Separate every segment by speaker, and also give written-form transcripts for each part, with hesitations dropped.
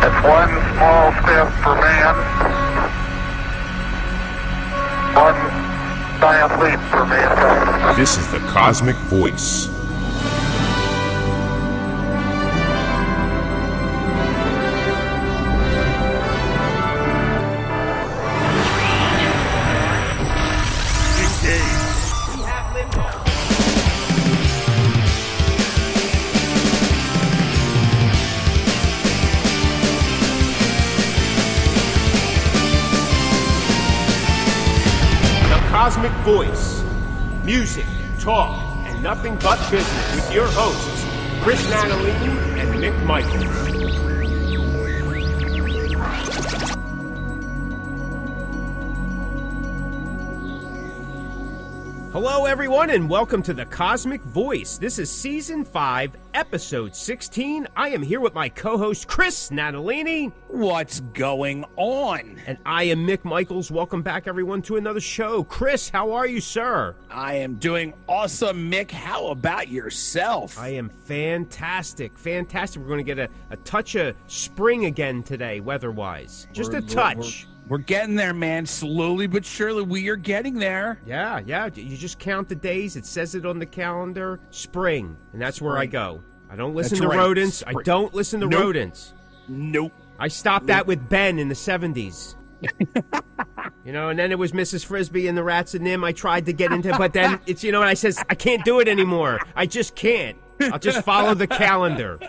Speaker 1: It's one small step for man, one giant leap for mankind.
Speaker 2: This is the Cosmic Voice. Cosmic Voice. Music, talk, and nothing but business with your hosts, Chris Natalini and Mick Michaels. Hello, everyone, and welcome to the Cosmic Voice. This is Season 5, Episode 16. I am here with my co-host, Chris Natalini.
Speaker 3: What's going on?
Speaker 2: And I am Mick Michaels. Welcome back, everyone, to another show. Chris, how are you, sir?
Speaker 3: I am doing awesome, Mick. How about yourself?
Speaker 2: I am fantastic. Fantastic. We're going to get a touch of spring again today, weather-wise. Just a touch.
Speaker 3: We're getting there, man. Slowly but surely, we are getting there.
Speaker 2: Yeah. You just count the days. It says it on the calendar. Spring. And that's where I go. I don't listen to rodents. Spring. I don't listen to rodents.
Speaker 3: Nope.
Speaker 2: I stopped that with Ben in the 70s. You know, and then it was Mrs. Frisbee and the Rats and Nim. I tried to get into, but then it's, you know, and I says, I can't do it anymore. I just can't. I'll just follow the calendar.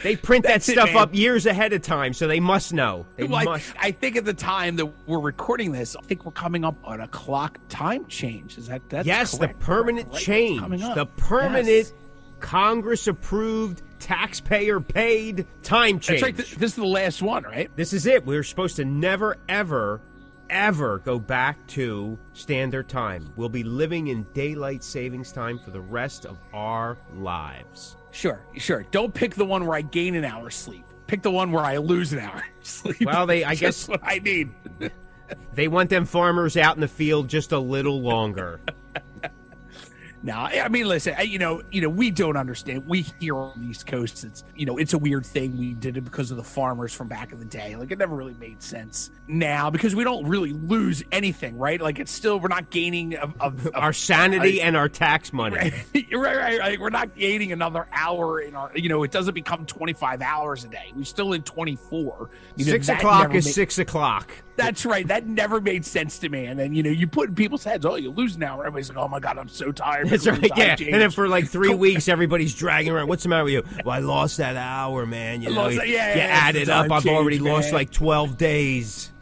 Speaker 2: They print that stuff up years ahead of time, so they must know.
Speaker 3: I think at the time that we're recording this, I think we're coming up on a clock time change. That's
Speaker 2: yes,
Speaker 3: correct,
Speaker 2: the permanent change. The permanent Congress-approved, taxpayer-paid time change.
Speaker 3: That's right. This is the last one, right?
Speaker 2: This is it. We're supposed to never, ever go back to standard time. We'll be living in daylight savings time for the rest of our lives.
Speaker 3: Sure. Don't pick the one where I gain an hour's sleep. Pick the one where I lose an hour's sleep.
Speaker 2: Well, I guess
Speaker 3: what I need.
Speaker 2: They want them farmers out in the field just a little longer.
Speaker 3: Now, I mean, listen, you know, we don't understand. We here on the East Coast, it's a weird thing. We did it because of the farmers from back in the day. Like, it never really made sense now because we don't really lose anything, right? Like, it's still, we're not gaining of
Speaker 2: our sanity and our tax money.
Speaker 3: Right. We're not gaining another hour in our, it doesn't become 25 hours a day. We're still in 24.
Speaker 2: 6 o'clock is 6 o'clock.
Speaker 3: That's right. That never made sense to me. And then, you put in people's heads, oh, you lose an hour. Everybody's like, oh, my God, I'm so tired.
Speaker 2: That's right, yeah. And then for like 3 weeks, everybody's dragging around. What's the matter with you? Well, I lost that hour, man. You add it up. I've already lost like 12 days.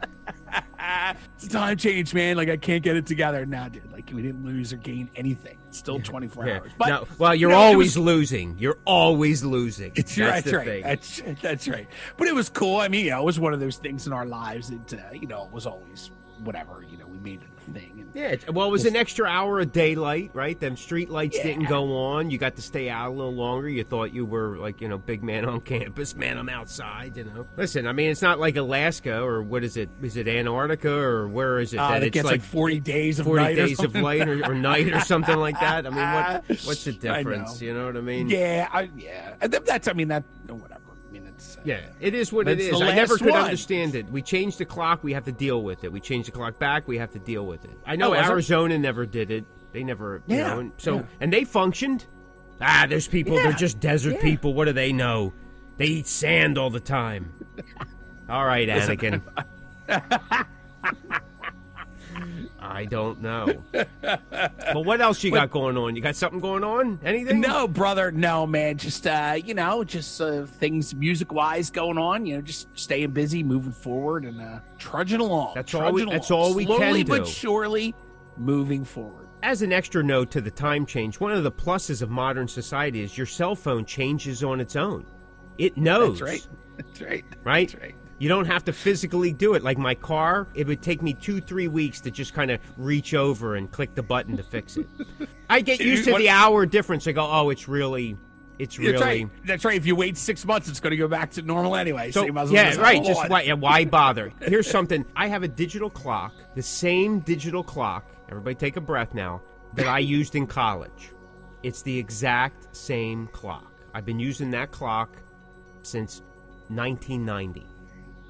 Speaker 3: It's a time change, man. Like, I can't get it together. Nah, dude. Like, we didn't lose or gain anything. It's still 24 hours. But,
Speaker 2: no, well, you're always losing. You're always losing.
Speaker 3: That's right. That's right. But it was cool. I mean, it was one of those things in our lives that, it was always whatever. We made it a thing. And
Speaker 2: well, it was an extra hour of daylight, right? Them street lights didn't go on. You got to stay out a little longer. You thought you were like, big man on campus, man, I'm outside, Listen, I mean, it's not like Alaska or what is it? Is it Antarctica or where is it?
Speaker 3: That it gets like 40 days of night
Speaker 2: of light or night or something like that. I mean, what's the difference? You know what I mean?
Speaker 3: Yeah. Whatever.
Speaker 2: It is what it is. I never could understand it. We changed the clock, we have to deal with it. We changed the clock back, we have to deal with it. I know Arizona never did it. They never, and they functioned. There's people, they're just desert people. What do they know? They eat sand all the time. All right, Anakin. I don't know. But what else you got going on? You got something going on? Anything?
Speaker 3: No, brother. No, man. Just, things music-wise going on. Just staying busy, moving forward, and trudging along.
Speaker 2: That's all we can do.
Speaker 3: Slowly but surely moving forward.
Speaker 2: As an extra note to the time change, one of the pluses of modern society is your cell phone changes on its own. It knows.
Speaker 3: That's right.
Speaker 2: Right?
Speaker 3: That's right.
Speaker 2: You don't have to physically do it. Like my car, it would take me 2-3 weeks to just kind of reach over and click the button to fix it. I get used to the hour difference. I go, oh, it's really...
Speaker 3: That's right. If you wait 6 months, it's going to go back to normal anyway. So you might as well
Speaker 2: why bother? Here's something. I have a digital clock, the same digital clock, everybody take a breath now, that I used in college. It's the exact same clock. I've been using that clock since 1990.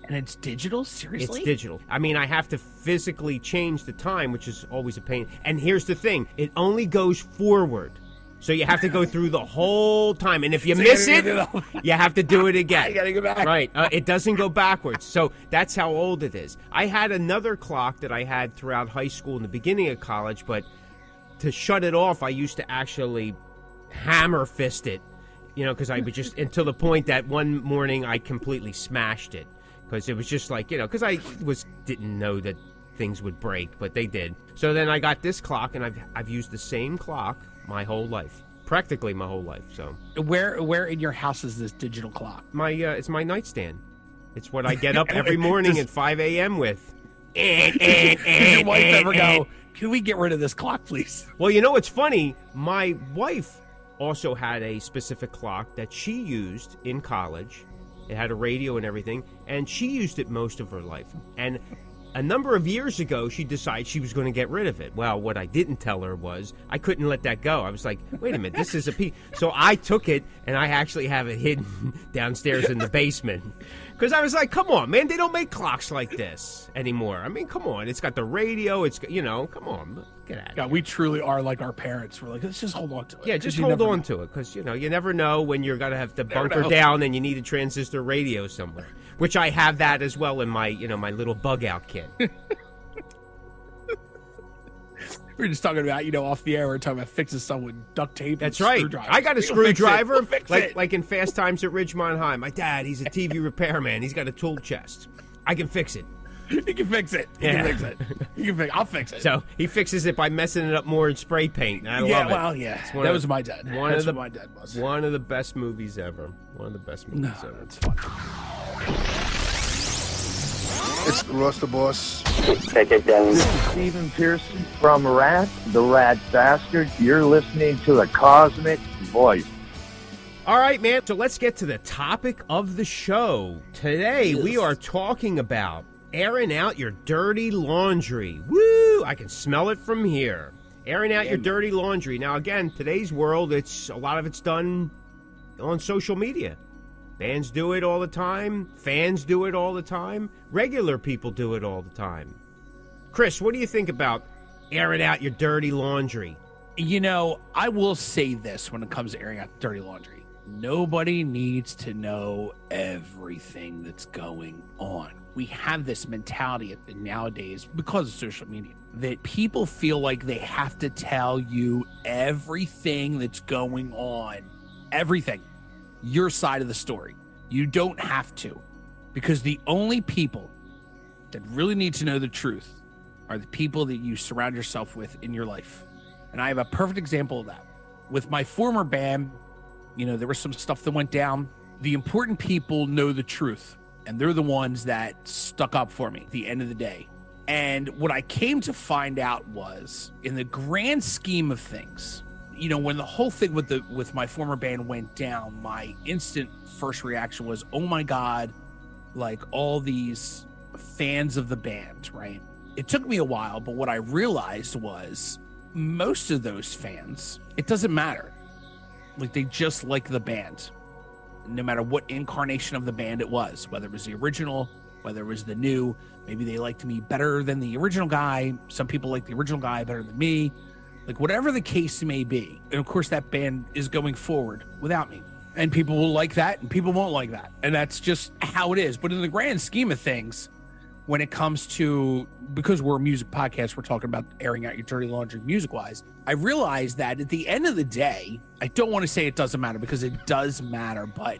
Speaker 3: And it's digital? Seriously?
Speaker 2: It's digital. I mean, I have to physically change the time, which is always a pain. And here's the thing. It only goes forward. So you have to go through the whole time. And if you miss it, you have to do it again.
Speaker 3: You got to go back.
Speaker 2: Right. It doesn't go backwards. So that's how old it is. I had another clock that I had throughout high school and the beginning of college, but to shut it off, I used to actually hammer fist it, because I would just, until the point that one morning I completely smashed it. Because it was just like, because I didn't know that things would break, but they did. So then I got this clock, and I've used the same clock my whole life, practically my whole life. So
Speaker 3: where in your house is this digital clock?
Speaker 2: It's my nightstand. It's what I get up every morning at 5 a.m. with.
Speaker 3: Does your wife ever go, can we get rid of this clock, please?
Speaker 2: Well, it's funny. My wife also had a specific clock that she used in college. It had a radio and everything, and she used it most of her life. And a number of years ago, she decided she was going to get rid of it. Well, what I didn't tell her was I couldn't let that go. I was like, wait a minute, this is a piece. So I took it, and I actually have it hidden downstairs in the basement. Because I was like, come on, man, they don't make clocks like this anymore. I mean, come on. It's got the radio. It's, come on, get at it.
Speaker 3: God, we truly are like our parents. We're like, let's just hold on to it.
Speaker 2: Yeah, just hold on to it. Because, you never know when you're going to have to bunker down and you need a transistor radio somewhere. Which I have that as well in my, my little bug out kit.
Speaker 3: We were just talking about, off the air, we were talking about fixing stuff with duct tape.
Speaker 2: That's right. I got a screwdriver, like in Fast Times at Ridgemont High. My dad, he's a TV repairman. He's got a tool chest. I can fix it.
Speaker 3: You can fix it. I'll fix it.
Speaker 2: So he fixes it by messing it up more in spray paint. I love it.
Speaker 3: Well, yeah. That was my dad. That's what my dad was.
Speaker 2: One of the best movies ever.
Speaker 3: That's fun.
Speaker 4: It's Russ the Boss.
Speaker 5: Take it down.
Speaker 6: This is Stephen Pearson from Rat, the Rat Bastard. You're listening to the Cosmick Voice.
Speaker 2: All right, man. So let's get to the topic of the show. Today, we are talking about airing out your dirty laundry. Woo! I can smell it from here. Airing out your dirty laundry. Now, again, today's world, a lot of it's done on social media. Bands do it all the time. Fans do it all the time. Regular people do it all the time. Chris, what do you think about airing out your dirty laundry?
Speaker 3: I will say this when it comes to airing out dirty laundry. Nobody needs to know everything that's going on. We have this mentality nowadays because of social media that people feel like they have to tell you everything that's going on. Everything. Your side of the story. You don't have to, because the only people that really need to know the truth are the people that you surround yourself with in your life. And I have a perfect example of that. With my former band, there was some stuff that went down. The important people know the truth, and they're the ones that stuck up for me at the end of the day. And what I came to find out was, in the grand scheme of things, when the whole thing with my former band went down, my instant first reaction was, oh my God, like all these fans of the band, right? It took me a while, but what I realized was most of those fans, it doesn't matter. Like, they just like the band, no matter what incarnation of the band it was, whether it was the original, whether it was the new. Maybe they liked me better than the original guy. Some people like the original guy better than me. Like, whatever the case may be. And of course, that band is going forward without me. And people will like that, and people won't like that. And that's just how it is. But in the grand scheme of things, when it comes to, because we're a music podcast, we're talking about airing out your dirty laundry music-wise, I realized that at the end of the day, I don't want to say it doesn't matter, because it does matter, but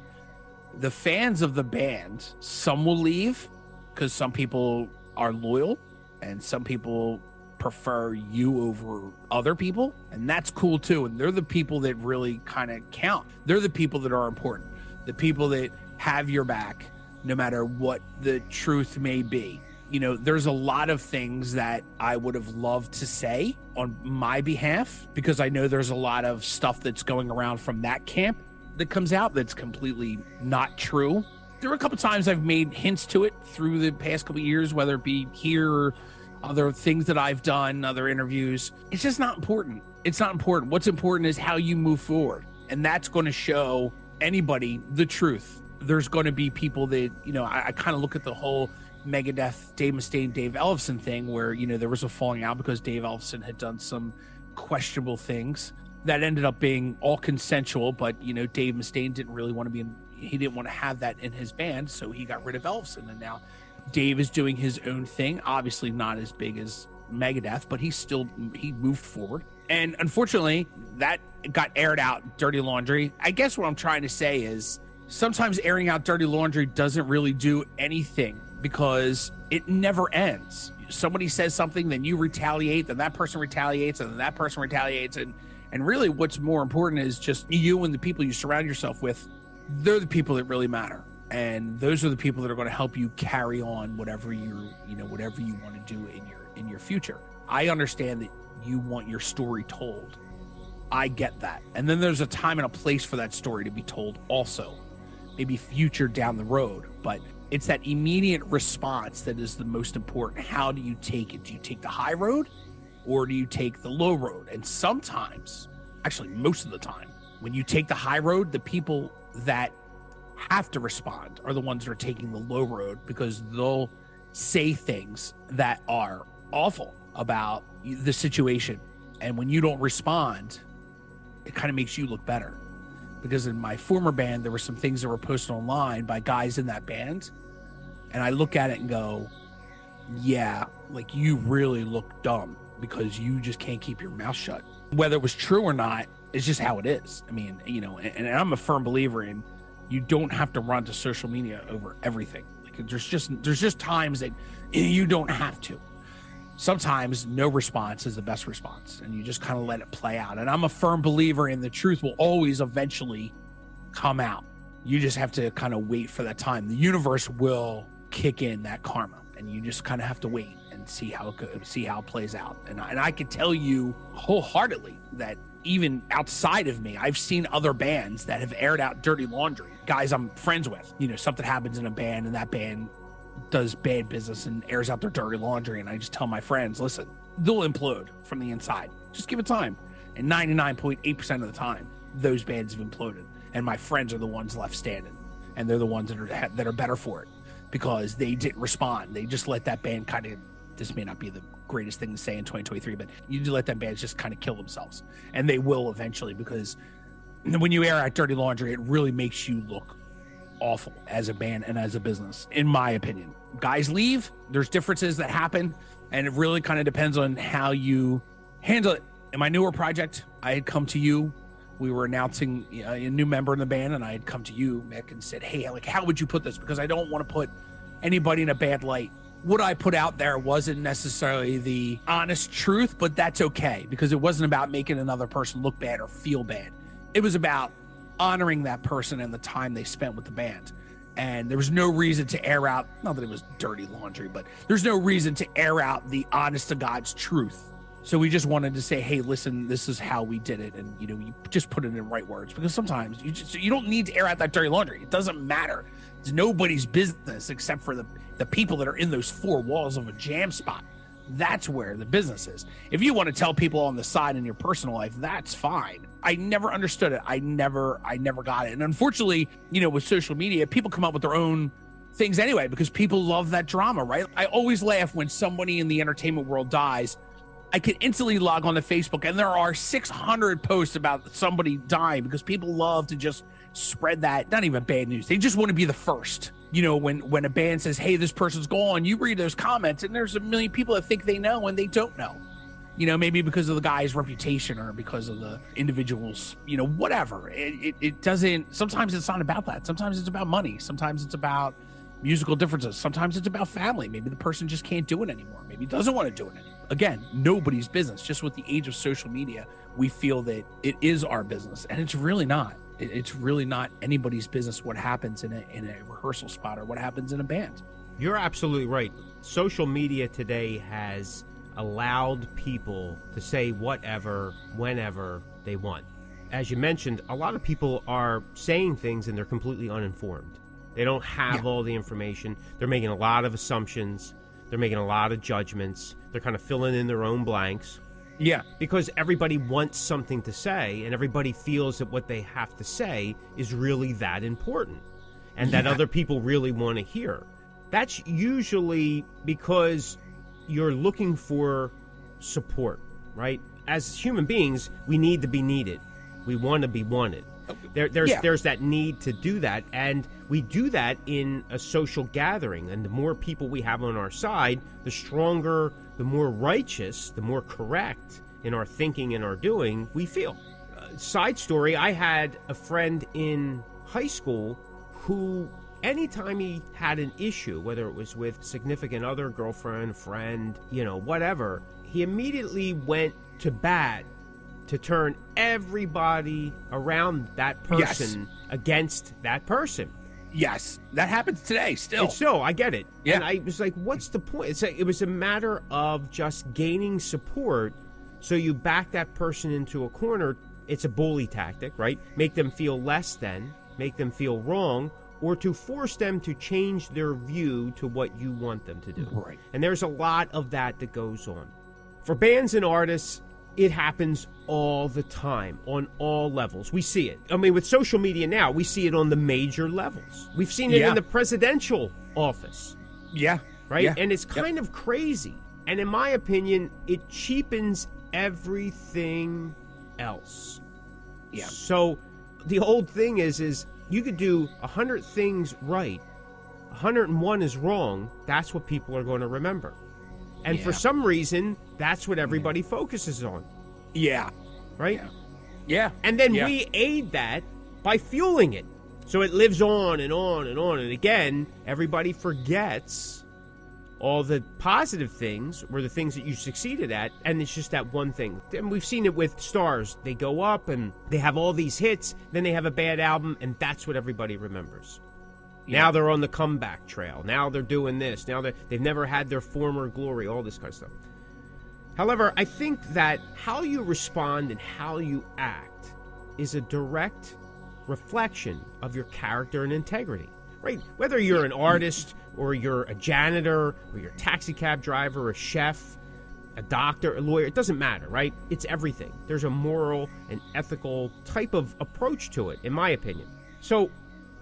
Speaker 3: the fans of the band, some will leave, because some people are loyal, and some people prefer you over other people, and that's cool too. And they're the people that really kind of count. They're the people that are important, the people that have your back no matter what the truth may be. There's a lot of things that I would have loved to say on my behalf, because I know there's a lot of stuff that's going around from that camp that comes out that's completely not true. There were a couple times I've made hints to it through the past couple of years, whether it be here or other things that I've done, other interviews. It's just not important. It's not important. What's important is how you move forward. And that's going to show anybody the truth. there's going to be people that, I kind of look at the whole Megadeth, Dave Mustaine, Dave Ellefson thing where, there was a falling out because Dave Ellefson had done some questionable things that ended up being all consensual, but, Dave Mustaine didn't really want to he didn't want to have that in his band, so he got rid of Ellefson, and now Dave is doing his own thing, obviously not as big as Megadeth, but he moved forward. And unfortunately, that got aired out, dirty laundry. I guess what I'm trying to say is sometimes airing out dirty laundry doesn't really do anything because it never ends. Somebody says something, then you retaliate, then that person retaliates, and then that person retaliates. And really what's more important is just you and the people you surround yourself with. They're the people that really matter. And those are the people that are going to help you carry on whatever whatever you want to do in your future. I understand that you want your story told. I get that. And then there's a time and a place for that story to be told also. Maybe future down the road, but it's that immediate response that is the most important. How do you take it? Do you take the high road or do you take the low road? And sometimes, actually most of the time, when you take the high road, the people that have to respond are the ones that are taking the low road because they'll say things that are awful about the situation. And when you don't respond, it kind of makes you look better. Because in my former band, there were some things that were posted online by guys in that band. And I look at it and go, yeah, like you really look dumb because you just can't keep your mouth shut. Whether it was true or not, it's just how it is. I mean, and I'm a firm believer in you don't have to run to social media over everything. Like there's just times that you don't have to. Sometimes no response is the best response and you just kind of let it play out. And I'm a firm believer in the truth will always eventually come out. You just have to kind of wait for that time. The universe will kick in that karma and you just kind of have to wait and see how it plays out. And I can tell you wholeheartedly that even outside of me, I've seen other bands that have aired out dirty laundry. Guys I'm friends with, something happens in a band and that band does bad business and airs out their dirty laundry. And I just tell my friends, listen, they'll implode from the inside. Just give it time. And 99.8% of the time, those bands have imploded. And my friends are the ones left standing. And they're the ones that are better for it because they didn't respond. They just let that band kind of, this may not be the greatest thing to say in 2023, but you do let them bands just kind of kill themselves. And they will eventually because when you air out dirty laundry, it really makes you look awful as a band and as a business, in my opinion. Guys leave, there's differences that happen, and it really kind of depends on how you handle it. In my newer project, I had come to you. We were announcing a new member in the band, and I had come to you, Mick, and said, hey, like, how would you put this? Because I don't want to put anybody in a bad light. What I put out there wasn't necessarily the honest truth, but that's okay, because it wasn't about making another person look bad or feel bad. It was about honoring that person and the time they spent with the band. And there was no reason to air out, not that it was dirty laundry, but there's no reason to air out the honest to God's truth. So we just wanted to say, hey, listen, this is how we did it. And, you just put it in right words, because sometimes you don't need to air out that dirty laundry. It doesn't matter. It's nobody's business except for the people that are in those four walls of a jam spot. That's where the business is. If you want to tell people on the side in your personal life, that's fine. I never understood it. I never got it. And unfortunately, with social media, people come up with their own things anyway, because people love that drama, right? I always laugh when somebody in the entertainment world dies. I can instantly log on to Facebook and there are 600 posts about somebody dying because people love to just spread that, not even bad news. They just want to be the first. When a band says, hey, this person's gone, you read those comments and there's a million people that think they know and they don't know. Maybe because of the guy's reputation or because of the individual's, whatever. It doesn't, sometimes it's not about that. Sometimes it's about money. Sometimes it's about musical differences. Sometimes it's about family. Maybe the person just can't do it anymore. Maybe doesn't want to do it anymore. Again, nobody's business. Just with the age of social media, we feel that it is our business, and it's really not. It's really not anybody's business what happens in a rehearsal spot or what happens in a band.
Speaker 2: You're absolutely right. Social media today has allowed people to say whatever, whenever they want. As you mentioned, a lot of people are saying things and they're completely uninformed. They don't have all the information. They're making a lot of assumptions. They're making a lot of judgments. They're kind of filling in their own blanks.
Speaker 3: Yeah.
Speaker 2: Because everybody wants something to say, and everybody feels that what they have to say is really that important. and that other people really want to hear. That's usually because you're looking for support, right? As human beings, we need to be needed. We want to be wanted. There's that need to do that, and we do that in a social gathering. And the more people we have on our side, the stronger, the more righteous, the more correct in our thinking and our doing we feel. Side story, I had a friend in high school who, anytime he had an issue, whether it was with significant other, girlfriend, friend, whatever, he immediately went to bat to turn everybody around that person against that person.
Speaker 3: Yes, that happens today still.
Speaker 2: It's still, I get it.
Speaker 3: Yeah.
Speaker 2: And I was like, what's the point? It was a matter of just gaining support, so you back that person into a corner. It's a bully tactic, right? Make them feel less than, make them feel wrong, or to force them to change their view to what you want them to do.
Speaker 3: Right.
Speaker 2: And there's a lot of that goes on. For bands and artists, it happens all the time, on all levels. We see it. I mean, with social media now, we see it on the major levels. We've seen it in the presidential office.
Speaker 3: Yeah.
Speaker 2: Right?
Speaker 3: Yeah.
Speaker 2: And it's kind of crazy. And in my opinion, it cheapens everything else.
Speaker 3: Yeah.
Speaker 2: So the old thing is you could do 100 things right, 101 is wrong. That's what people are going to remember. And for some reason, that's what everybody focuses on.
Speaker 3: Yeah.
Speaker 2: Right?
Speaker 3: Yeah.
Speaker 2: And then we aid that by fueling it. So it lives on and on and on. And again, everybody forgets all the positive things or the things that you succeeded at, and it's just that one thing. And we've seen it with stars. They go up and they have all these hits, then they have a bad album, and that's what everybody remembers. Now they're on the comeback trail. Now they're doing this. Now they've never had their former glory, all this kind of stuff. However, I think that how you respond and how you act is a direct reflection of your character and integrity, right? Whether you're an artist or you're a janitor or you're a taxi cab driver, a chef, a doctor, a lawyer, it doesn't matter, right? It's everything. There's a moral and ethical type of approach to it, in my opinion. So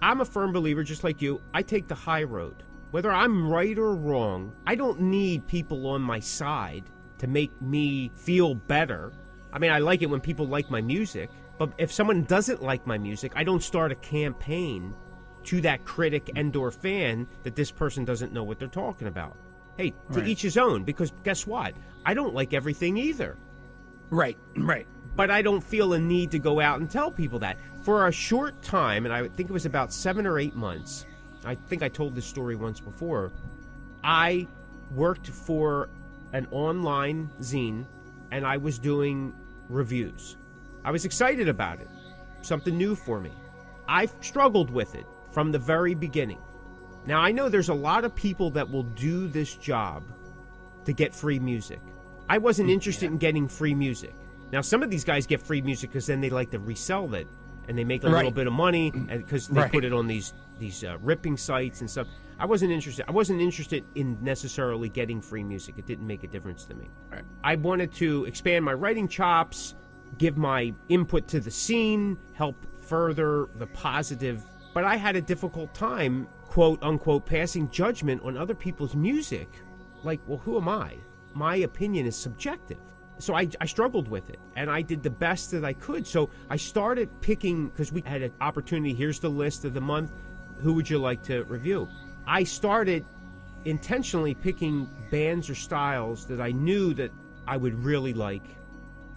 Speaker 2: I'm a firm believer, just like you, I take the high road. Whether I'm right or wrong, I don't need people on my side to make me feel better. I mean, I like it when people like my music, but if someone doesn't like my music, I don't start a campaign to that critic and or fan that this person doesn't know what they're talking about. Hey, to each his own, because guess what? I don't like everything either.
Speaker 3: Right.
Speaker 2: But I don't feel a need to go out and tell people that. For a short time, and I think it was about 7 or 8 months, I think I told this story once before, I worked for an online zine, and I was doing reviews. I was excited about it. Something new for me. I've struggled with it from the very beginning. Now, I know there's a lot of people that will do this job to get free music. I wasn't interested in getting free music. Now, some of these guys get free music because then they like to resell it, and they make a little bit of money because they put it on these ripping sites and stuff. I wasn't interested. I wasn't interested in necessarily getting free music. It didn't make a difference to me.
Speaker 3: Right.
Speaker 2: I wanted to expand my writing chops, give my input to the scene, help further the positive. But I had a difficult time, quote unquote, passing judgment on other people's music. Like, well, who am I? My opinion is subjective. So I struggled with it, and I did the best that I could. So I started picking, because we had an opportunity, here's the list of the month, who would you like to review? I started intentionally picking bands or styles that I knew that I would really like,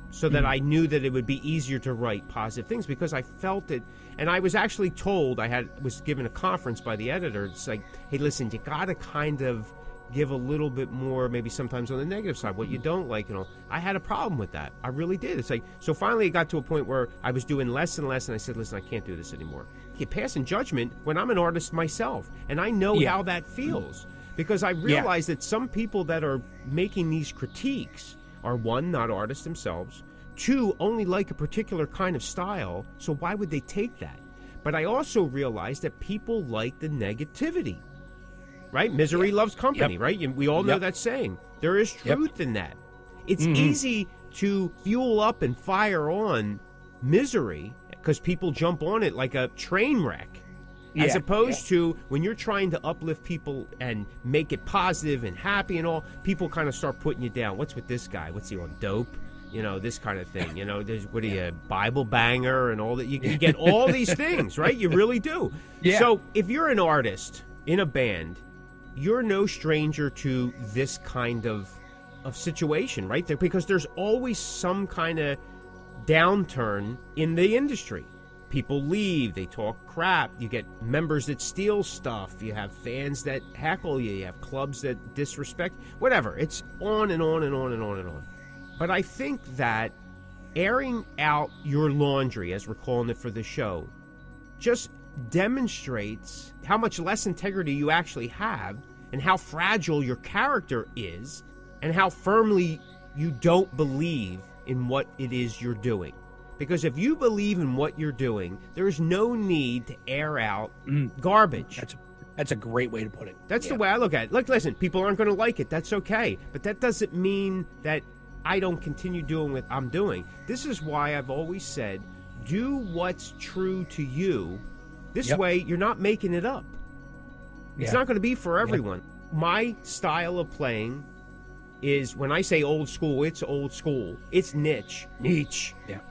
Speaker 2: so that I knew that it would be easier to write positive things, because I felt it. And I was actually told, was given a conference by the editor, it's like, hey, listen, you gotta kind of give a little bit more, maybe sometimes on the negative side, what you don't like and all. I had a problem with that. I really did. It's like, so finally it got to a point where I was doing less and less, and I said, listen, I can't do this anymore. You're passing judgment when I'm an artist myself, and I know how that feels, because I realize that some people that are making these critiques are, one, not artists themselves, two, only like a particular kind of style, so why would they take that? But I also realize that people like the negativity. Right? Misery loves company, right? And we all know that saying. There is truth in that. It's easy to fuel up and fire on misery because people jump on it like a train wreck. As opposed to when you're trying to uplift people and make it positive and happy and all, people kind of start putting you down. What's with this guy? What's he on, dope? You know, this kind of thing. You know, there's what are you, a Bible banger and all that. You get all these things, right? You really do.
Speaker 3: Yeah.
Speaker 2: So if you're an artist in a band, you're no stranger to this kind of situation, right? Because there's always some kind of downturn in the industry. People leave, they talk crap, you get members that steal stuff, you have fans that heckle you, you have clubs that disrespect, whatever. It's on and on and on and on and on. But I think that airing out your laundry, as we're calling it for the show, just demonstrates how much less integrity you actually have and how fragile your character is and how firmly you don't believe in what it is you're doing. Because if you believe in what you're doing, there's no need to air out garbage.
Speaker 3: That's a great way to put it.
Speaker 2: That's the way I look at it. Look, listen, people aren't going to like it. That's okay. But that doesn't mean that I don't continue doing what I'm doing. This is why I've always said, do what's true to you. This way, you're not making it up. It's not going to be for everyone. My style of playing is, when I say old school, it's old school. It's niche. Niche.
Speaker 3: Yeah.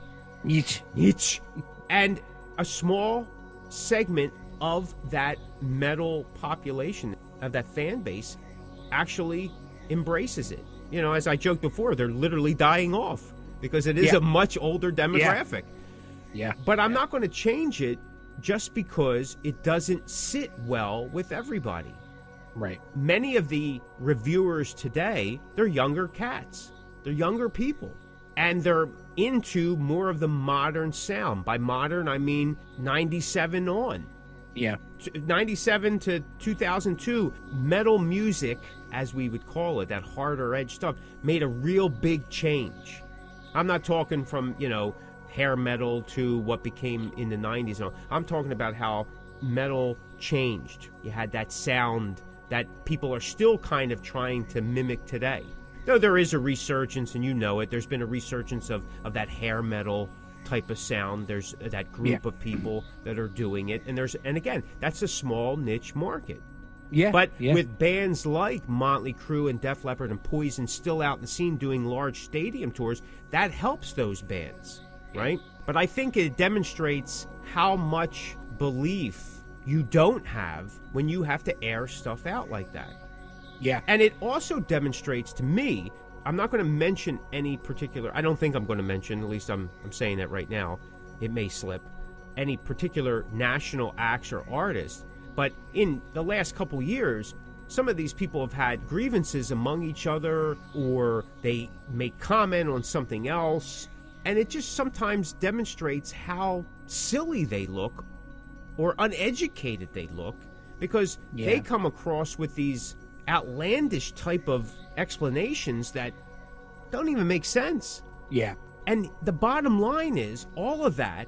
Speaker 2: Niche. And a small segment of that metal population, of that fan base, actually embraces it. You know, as I joked before, they're literally dying off because it is a much older demographic.
Speaker 3: Yeah.
Speaker 2: But I'm not going to change it just because it doesn't sit well with everybody.
Speaker 3: Right.
Speaker 2: Many of the reviewers today, they're younger cats. They're younger people. And they're into more of the modern sound. By modern, I mean 97 on.
Speaker 3: Yeah.
Speaker 2: 97 to 2002, metal music, as we would call it, that harder edge stuff, made a real big change. I'm not talking from, you know, hair metal to what became in the 90s. No, I'm talking about how metal changed. You had that sound that people are still kind of trying to mimic today. Though there is a resurgence, and you know it, there's been a resurgence of that hair metal type of sound. There's that group of people that are doing it, and again, that's a small niche market. But with bands like Motley Crue and Def Leppard and Poison still out in the scene doing large stadium tours, that helps those bands, right? But I think it demonstrates how much belief you don't have when you have to air stuff out like that.
Speaker 3: Yeah.
Speaker 2: And it also demonstrates to me, I'm not going to mention any particular, I don't think I'm going to mention, at least I'm saying that right now, it may slip, any particular national acts or artists, but in the last couple years, some of these people have had grievances among each other, or they make comment on something else, and it just sometimes demonstrates how silly they look or uneducated they look, because they come across with these outlandish type of explanations that don't even make sense.
Speaker 3: Yeah.
Speaker 2: And the bottom line is, all of that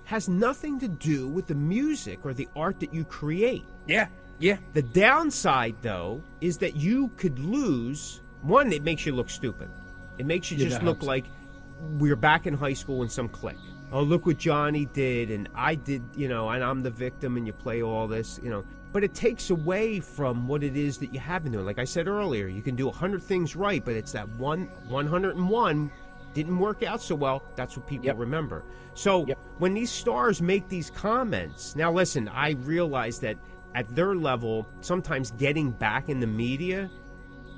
Speaker 2: has nothing to do with the music or the art that you create.
Speaker 3: Yeah.
Speaker 2: The downside, though, is that you could lose, one, it makes you look stupid. It makes you just look like we're back in high school in some clique. Oh, look what Johnny did, and I did, you know, and I'm the victim, and you play all this, you know. But it takes away from what it is that you have been doing. Like I said earlier, you can do 100 things right, but it's that 101 didn't work out so well. That's what people remember. So when these stars make these comments, now listen, I realize that at their level, sometimes getting back in the media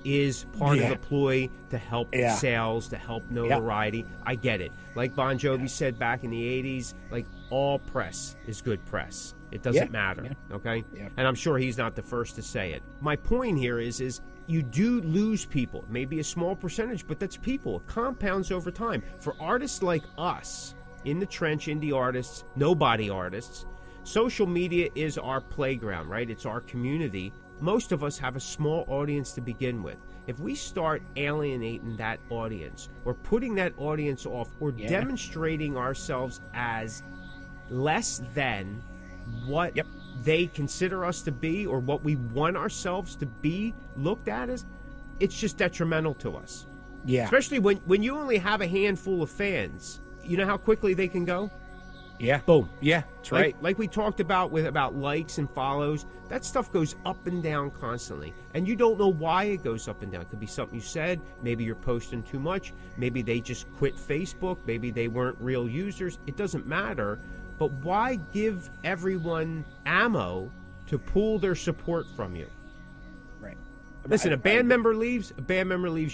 Speaker 2: is part of the ploy to help sales, to help notoriety. I get it. Like Bon Jovi said back in the 80s, like, all press is good press. It doesn't matter, okay? And I'm sure he's not the first to say it. My point here is you do lose people. Maybe a small percentage, but that's people. It compounds over time. For artists like us, in the trench, indie artists, nobody artists, social media is our playground, right? It's our community. Most of us have a small audience to begin with. If we start alienating that audience, or putting that audience off, or demonstrating ourselves as less than what they consider us to be, or what we want ourselves to be looked at as, it's just detrimental to us. Especially when you only have a handful of fans. You know how quickly they can go?
Speaker 3: Yeah.
Speaker 2: Boom.
Speaker 3: Yeah, that's right.
Speaker 2: Like we talked about about likes and follows, that stuff goes up and down constantly. And you don't know why it goes up and down. It could be something you said. Maybe you're posting too much. Maybe they just quit Facebook. Maybe they weren't real users. It doesn't matter. But why give everyone ammo to pull their support from you?
Speaker 3: Right.
Speaker 2: Listen, a band member leaves,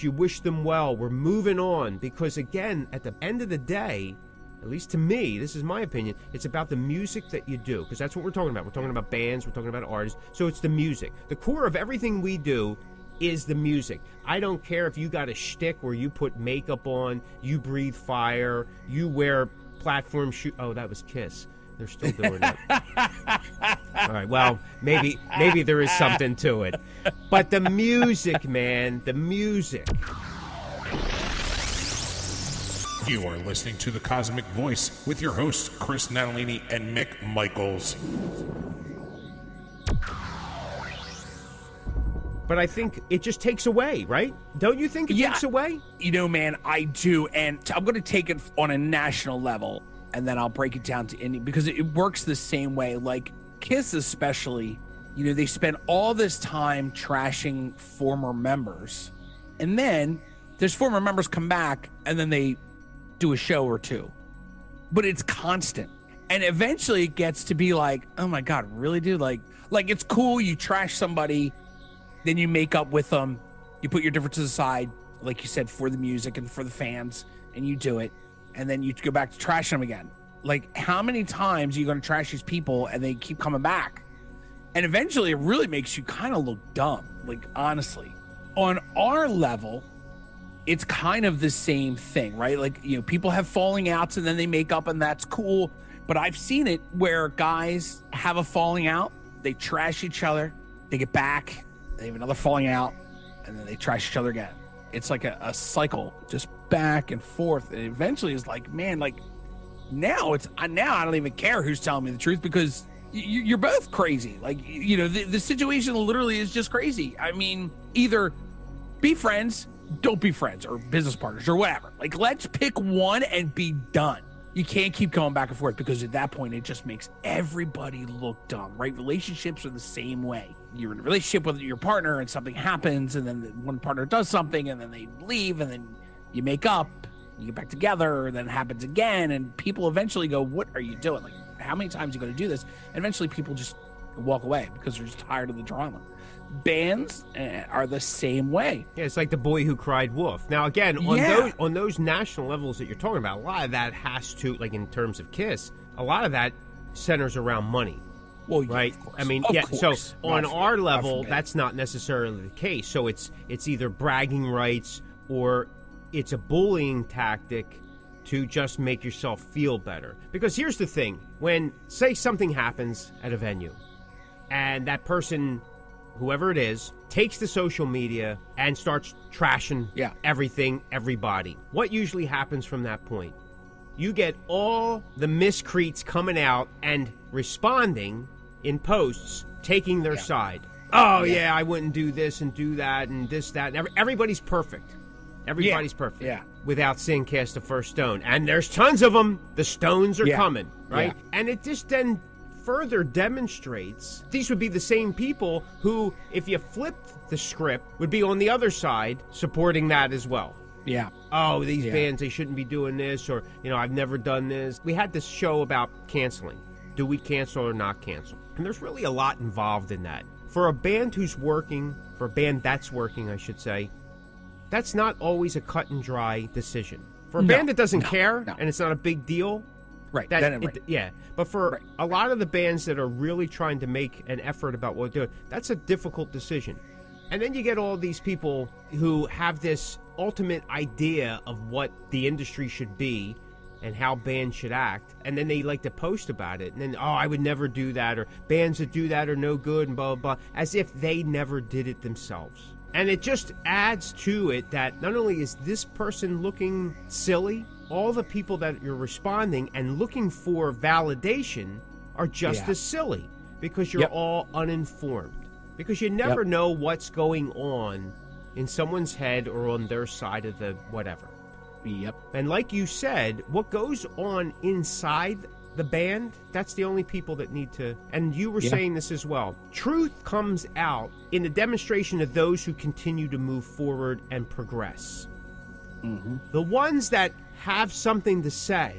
Speaker 2: you wish them well. We're moving on. Because again, at the end of the day, at least to me, this is my opinion, it's about the music that you do, because that's what we're talking about. We're talking about bands, we're talking about artists, so it's the music. The core of everything we do is the music. I don't care if you got a shtick where you put makeup on, you breathe fire, you wear platform shoes. Oh, that was Kiss. They're still doing that. All right, well, maybe there is something to it. But the music, man, the music.
Speaker 5: You are listening to The Cosmic Voice with your hosts, Chris Natalini and Mick Michaels.
Speaker 2: But I think it just takes away, right? Don't you think it takes away?
Speaker 3: You know, man, I do. And I'm going to take it on a national level, and then I'll break it down to India, because it works the same way. Like Kiss especially, you know, they spend all this time trashing former members. And then there's former members come back, and then they do a show or two, but it's constant. And eventually it gets to be like, oh my God, really, dude? Like it's cool. You trash somebody, then you make up with them. You put your differences aside, like you said, for the music and for the fans, and you do it. And then you go back to trashing them again. Like, how many times are you going to trash these people and they keep coming back? And eventually it really makes you kind of look dumb. Like, honestly, on our level, it's kind of the same thing, right? Like, you know, people have falling outs and then they make up, and that's cool. But I've seen it where guys have a falling out, they trash each other, they get back, they have another falling out, and then they trash each other again. It's like a cycle, just back and forth. And eventually it's like, man, like now I don't even care who's telling me the truth, because you're both crazy. Like, you know, the situation literally is just crazy. I mean, either be friends, don't be friends, or business partners, or whatever. Like, let's pick one and be done. You can't keep going back and forth, because at that point it just makes everybody look dumb, right? Relationships are the same way. You're in a relationship with your partner and something happens, and then one partner does something, and then they leave, and then you make up, you get back together, and then it happens again, and people eventually go, what are you doing? Like, how many times are you going to do this? And eventually people just walk away because they're just tired of the drama. Bands are the same way.
Speaker 2: Yeah, it's like the boy who cried wolf. Now, again, on those national levels that you're talking about, a lot of that has to, like in terms of Kiss, a lot of that centers around money.
Speaker 3: Well, yeah,
Speaker 2: right?
Speaker 3: Of course.
Speaker 2: I mean,
Speaker 3: of
Speaker 2: yeah.
Speaker 3: course.
Speaker 2: So on our level, that's not necessarily the case. So it's either bragging rights or it's a bullying tactic to just make yourself feel better. Because here's the thing: when, say, something happens at a venue, and that person, whoever it is, takes to social media and starts trashing everything, everybody, what usually happens from that point? You get all the miscreants coming out and responding in posts, taking their side. Oh, yeah, I wouldn't do this and do that and this, that. And everybody's perfect. Everybody's perfect.
Speaker 3: Yeah.
Speaker 2: Without sin, cast the first stone. And there's tons of them. The stones are coming, right?
Speaker 3: Yeah.
Speaker 2: And it just then further demonstrates these would be the same people who, if you flipped the script, would be on the other side supporting that as well.
Speaker 3: Yeah.
Speaker 2: Oh, these bands, they shouldn't be doing this, or, you know, I've never done this. We had this show about canceling. Do we cancel or not cancel? And there's really a lot involved in that. For a band who's working, for a band that's working, I should say, that's not always a cut and dry decision. For a band that doesn't care, and it's not a big deal,
Speaker 3: right?
Speaker 2: But for a lot of the bands that are really trying to make an effort about what they're doing, that's a difficult decision. And then you get all these people who have this ultimate idea of what the industry should be and how bands should act, and then they like to post about it, and then, oh, I would never do that, or bands that do that are no good, and blah, blah, blah, as if they never did it themselves. And it just adds to it that not only is this person looking silly, all the people that you're responding and looking for validation are just as silly, because you're all uninformed. Because you never know what's going on in someone's head or on their side of the whatever.
Speaker 3: Yep.
Speaker 2: And like you said, what goes on inside the band, that's the only people that need to. And you were saying this as well. Truth comes out in the demonstration of those who continue to move forward and progress. Mm-hmm. The ones that have something to say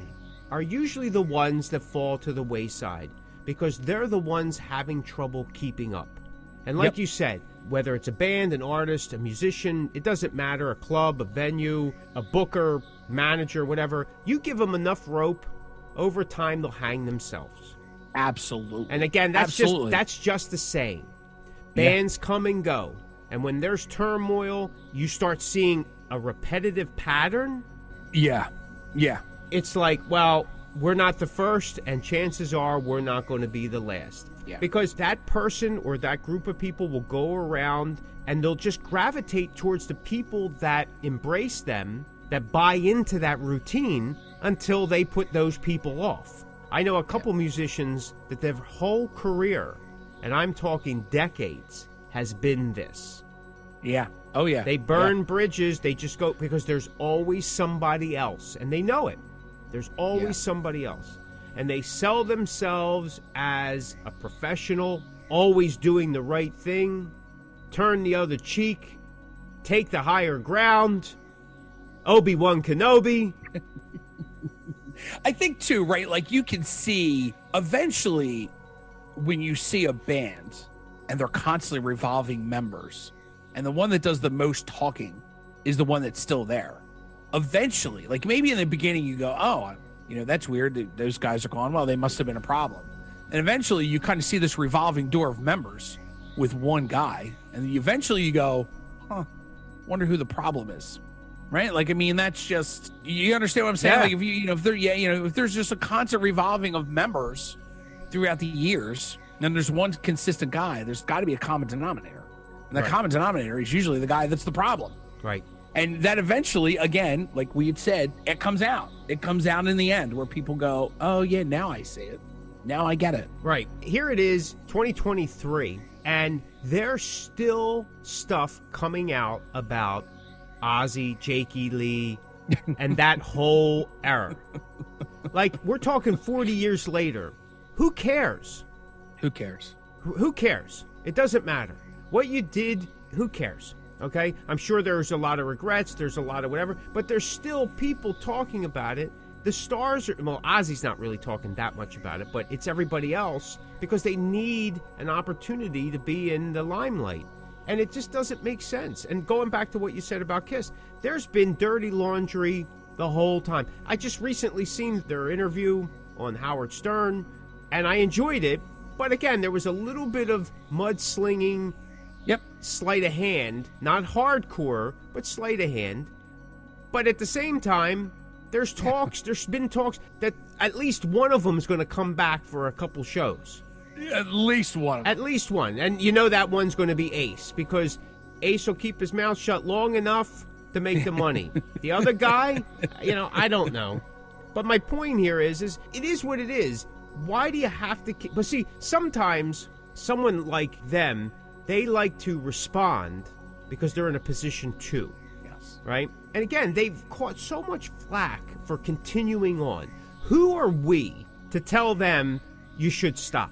Speaker 2: are usually the ones that fall to the wayside because they're the ones having trouble keeping up. And like you said, whether it's a band, an artist, a musician, it doesn't matter, a club, a venue, a booker, manager, whatever, you give them enough rope, over time they'll hang themselves.
Speaker 3: Absolutely.
Speaker 2: And again, that's just the saying. Bands come and go. And when there's turmoil, you start seeing a repetitive pattern.
Speaker 3: Yeah.
Speaker 2: It's like, well, we're not the first, and chances are we're not going to be the last. Yeah. Because that person or that group of people will go around and they'll just gravitate towards the people that embrace them, that buy into that routine until they put those people off. I know a couple musicians that their whole career, and I'm talking decades, has been this.
Speaker 3: Yeah. Oh, yeah.
Speaker 2: They burn bridges. They just go because there's always somebody else, and they know it. There's always somebody else. And they sell themselves as a professional, always doing the right thing, turn the other cheek, take the higher ground, Obi-Wan Kenobi.
Speaker 3: I think, too, right, like you can see eventually when you see a band and they're constantly revolving members, and the one that does the most talking is the one that's still there. Eventually, like maybe in the beginning you go, oh, that's weird. Those guys are gone. Well, they must have been a problem. And eventually you kind of see this revolving door of members with one guy. And then eventually you go, wonder who the problem is. Right? Like, I mean, that's just, you understand what I'm saying?
Speaker 2: Yeah.
Speaker 3: Like if there's just a constant revolving of members throughout the years, and there's one consistent guy, there's got to be a common denominator. And the common denominator is usually the guy that's the problem.
Speaker 2: Right.
Speaker 3: And that eventually, again, like we had said, it comes out. It comes out in the end where people go, oh, yeah, now I see it. Now I get it.
Speaker 2: Right. Here it is, 2023, and there's still stuff coming out about Ozzy, Jakey Lee, and that whole era. Like, we're talking 40 years later. Who cares?
Speaker 3: Who cares?
Speaker 2: Who cares? It doesn't matter. What you did, who cares? Okay? I'm sure there's a lot of regrets, there's a lot of whatever, but there's still people talking about it. The stars are, well, Ozzy's not really talking that much about it, but it's everybody else because they need an opportunity to be in the limelight. And it just doesn't make sense. And going back to what you said about Kiss, there's been dirty laundry the whole time. I just recently seen their interview on Howard Stern, and I enjoyed it. But again, there was a little bit of mudslinging, sleight of hand, not hardcore, but sleight of hand. But at the same time, there's been talks that at least one of them is going to come back for a couple shows.
Speaker 3: At least one.
Speaker 2: At least one. And that one's going to be Ace, because Ace will keep his mouth shut long enough to make the money. The other guy, I don't know. But my point here is it is what it is. Why do you have to... But see, sometimes someone like them, they like to respond because they're in a position to.
Speaker 3: Yes.
Speaker 2: Right? And again, they've caught so much flack for continuing on. Who are we to tell them you should stop?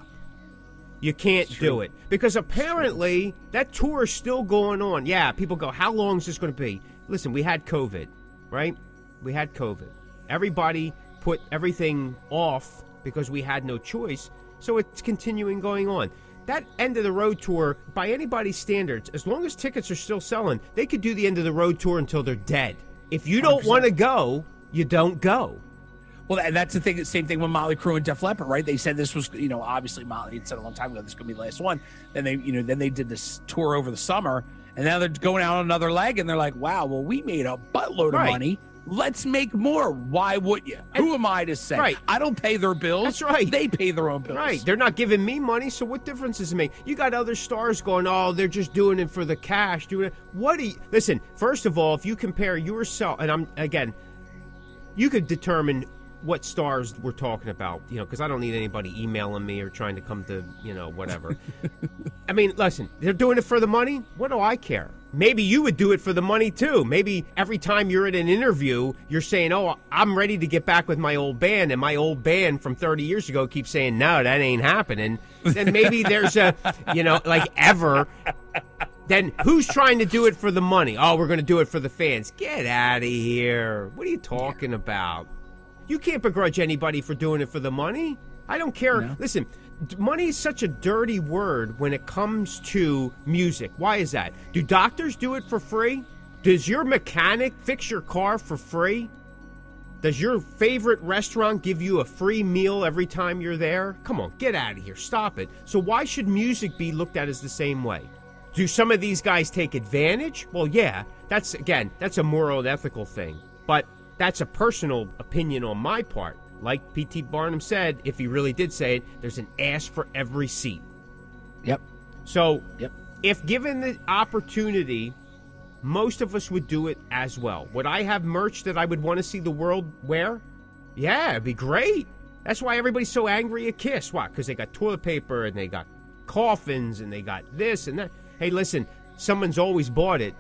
Speaker 2: You can't do it. Because apparently that tour is still going on. Yeah, people go, how long is this going to be? Listen, we had COVID, right? We had COVID. Everybody put everything off because we had no choice. So it's continuing going on. That end of the road tour, by anybody's standards, as long as tickets are still selling, they could do the end of the road tour until they're dead. If you don't want to go, you don't go.
Speaker 3: Well, and that's the thing. Same thing with Motley Crue and Def Leppard, right? They said this was, obviously Motley had said a long time ago this is going to be the last one. Then they did this tour over the summer, and now they're going out on another leg, and they're like, wow, well, we made a buttload of money. Let's make more. Why would you? Who am I to say? Right. I don't pay their bills.
Speaker 2: That's right.
Speaker 3: They pay their own bills.
Speaker 2: Right. They're not giving me money, so what difference does it make? You got other stars going, oh, they're just doing it for the cash. Listen, first of all, if you compare yourself, and you could determine what stars we're talking about, because I don't need anybody emailing me or trying to come to, whatever. I mean, listen, they're doing it for the money. What do I care? maybe you would do it for the money too. Maybe every time you're at an interview, you're saying, oh, I'm ready to get back with my old band, and my old band from 30 years ago keeps saying, no, that ain't happening. Then maybe there's a, like ever. Then who's trying to do it for the money? Oh, we're going to do it for the fans. Get out of here. What are you talking about? You can't begrudge anybody for doing it for the money. I don't care. No. Listen, money is such a dirty word when it comes to music. Why is that? Do doctors do it for free? Does your mechanic fix your car for free? Does your favorite restaurant give you a free meal every time you're there? Come on, get out of here. Stop it. So why should music be looked at as the same way? Do some of these guys take advantage? Well, yeah, that's a moral and ethical thing. But that's a personal opinion on my part. Like P.T. Barnum said, if he really did say it, there's an ass for every seat.
Speaker 3: Yep.
Speaker 2: So, if given the opportunity, most of us would do it as well. Would I have merch that I would want to see the world wear? Yeah, it'd be great. That's why everybody's so angry at Kiss. Why? Because they got toilet paper and they got coffins and they got this and that. Hey, listen, someone's always bought it.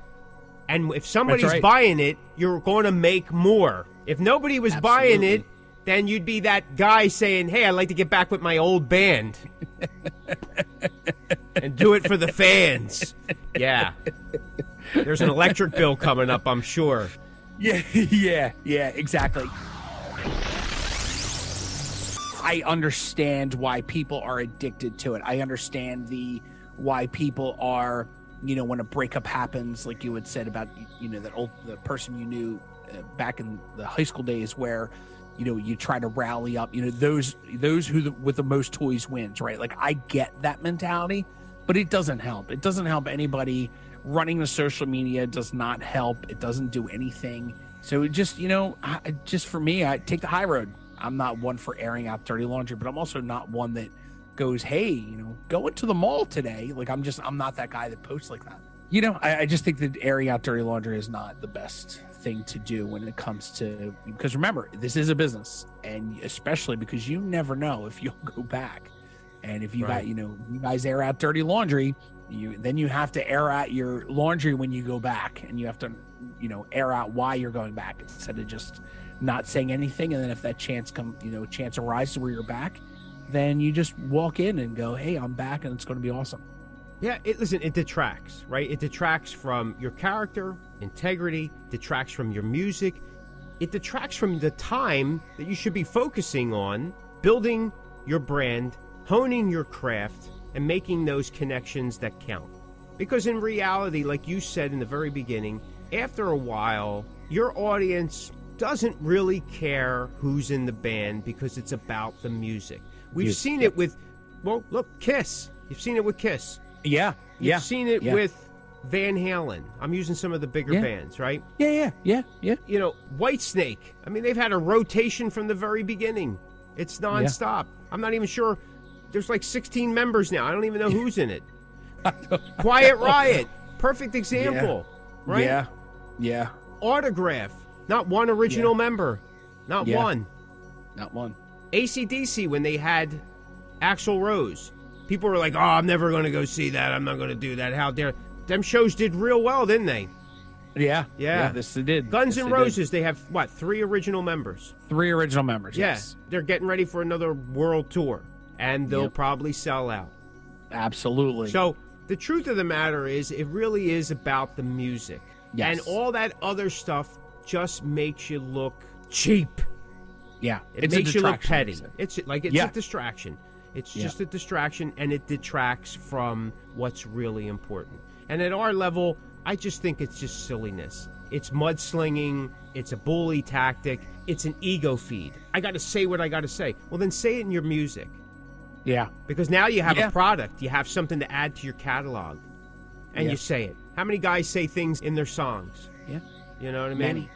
Speaker 2: And if somebody's buying it, you're going to make more. If nobody was buying it, then you'd be that guy saying, hey, I'd like to get back with my old band and do it for the fans. Yeah. There's an electric bill coming up, I'm sure.
Speaker 3: Yeah, exactly. I understand why people are addicted to it. I understand why people are, when a breakup happens, like you had said about, the person you knew back in the high school days where, you try to rally up, those who with the most toys wins, right? Like I get that mentality, but it doesn't help. It doesn't help anybody. Running the social media does not help. It doesn't do anything. So it just, just for me, I take the high road. I'm not one for airing out dirty laundry, but I'm also not one that goes, hey, go into the mall today. Like I'm not that guy that posts like that. I just think that airing out dirty laundry is not the best thing to do when it comes to, because remember, this is a business, and especially because you never know if you'll go back. And if you got, you guys air out dirty laundry, then you have to air out your laundry when you go back, and you have to, air out why you're going back instead of just not saying anything. And then if that chance arises where you're back, then you just walk in and go, hey, I'm back and it's going to be awesome.
Speaker 2: Yeah, it detracts, right? It detracts from your character, integrity, detracts from your music. It detracts from the time that you should be focusing on building your brand, honing your craft, and making those connections that count. Because in reality, like you said in the very beginning, after a while, your audience doesn't really care who's in the band because it's about the music. We've seen it with, Kiss. You've seen it with Kiss.
Speaker 3: Yeah.
Speaker 2: You've seen it with Van Halen. I'm using some of the bigger bands, right?
Speaker 3: Yeah.
Speaker 2: Whitesnake. I mean, they've had a rotation from the very beginning. It's nonstop. I'm not even sure. There's like 16 members now. I don't even know who's in it. Quiet Riot. Perfect example, right?
Speaker 3: Yeah.
Speaker 2: Autograph. Not one original member. Not one. AC/DC, when they had Axl Rose, people were like, oh, I'm never going to go see that. I'm not going to do that. How dare. Them shows did real well, didn't they?
Speaker 3: Yeah. This they did.
Speaker 2: Guns N' Roses, they have, 3 original members?
Speaker 3: 3 original members, yes.
Speaker 2: They're getting ready for another world tour, and they'll probably sell out.
Speaker 3: Absolutely.
Speaker 2: So the truth of the matter is, it really is about the music.
Speaker 3: Yes.
Speaker 2: And all that other stuff just makes you look cheap.
Speaker 3: Yeah.
Speaker 2: It makes you look petty. It's a distraction. It's just a distraction, and it detracts from what's really important. And at our level, I just think it's just silliness. It's mudslinging. It's a bully tactic. It's an ego feed. I got to say what I got to say. Well, then say it in your music.
Speaker 3: Yeah.
Speaker 2: Because now you have a product. You have something to add to your catalog. And you say it. How many guys say things in their songs?
Speaker 3: Yeah.
Speaker 2: You know what I mean?
Speaker 3: Many.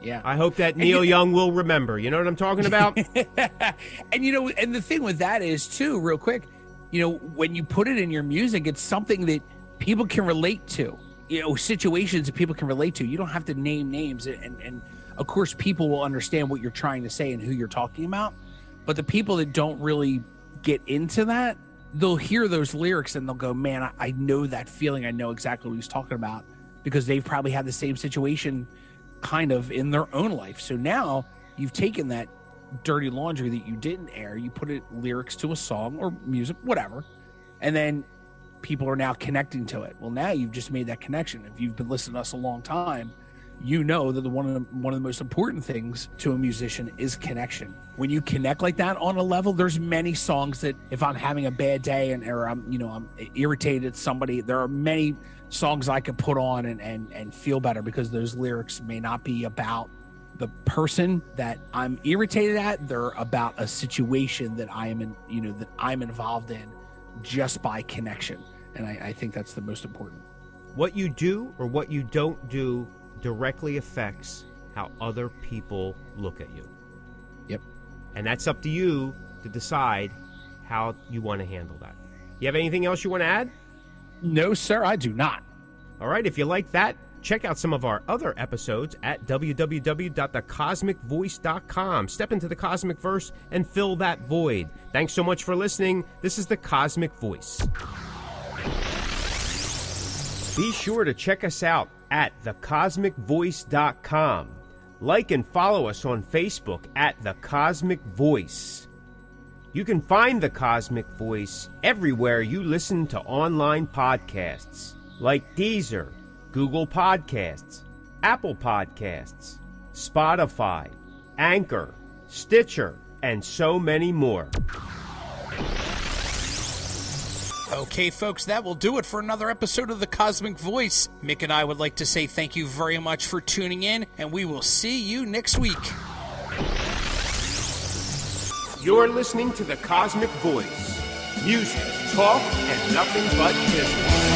Speaker 3: Yeah.
Speaker 2: I hope that Neil Young will remember. You know what I'm talking about?
Speaker 3: And, and the thing with that is, too, real quick, when you put it in your music, it's something that people can relate to, situations that people can relate to. You don't have to name names. And of course, people will understand what you're trying to say and who you're talking about. But the people that don't really get into that, they'll hear those lyrics and they'll go, man, I know that feeling. I know exactly what he's talking about. because they've probably had the same situation kind of in their own life. So now you've taken that dirty laundry that you didn't air, you put it lyrics to a song or music, whatever, and then people are now connecting to it. Well, now you've just made that connection. If you've been listening to us a long time, you know that one of the most important things to a musician is connection. When you connect like that on a level, there's many songs that if I'm having a bad day or I'm irritated at somebody, there are many songs I could put on and feel better, because those lyrics may not be about the person that I'm irritated at. They're about a situation that that I'm involved in just by connection. And I think that's the most important.
Speaker 2: What you do or what you don't do directly affects how other people look at you.
Speaker 3: Yep.
Speaker 2: And that's up to you to decide how you want to handle that. You have anything else you want to add?
Speaker 3: No, sir, I do not.
Speaker 2: All right, if you like that, check out some of our other episodes at www.thecosmicvoice.com. Step into the Cosmic Verse and fill that void. Thanks so much for listening. This is the Cosmic Voice. Be sure to check us out at thecosmicvoice.com. Like and follow us on Facebook at The Cosmic Voice. You can find The Cosmic Voice everywhere you listen to online podcasts, like Deezer, Google Podcasts, Apple Podcasts, Spotify, Anchor, Stitcher, and so many more.
Speaker 7: Okay, folks, that will do it for another episode of The Cosmic Voice. Mick and I would like to say thank you very much for tuning in, and we will see you next week.
Speaker 2: You're listening to The Cosmic Voice. Music, talk, and nothing but business.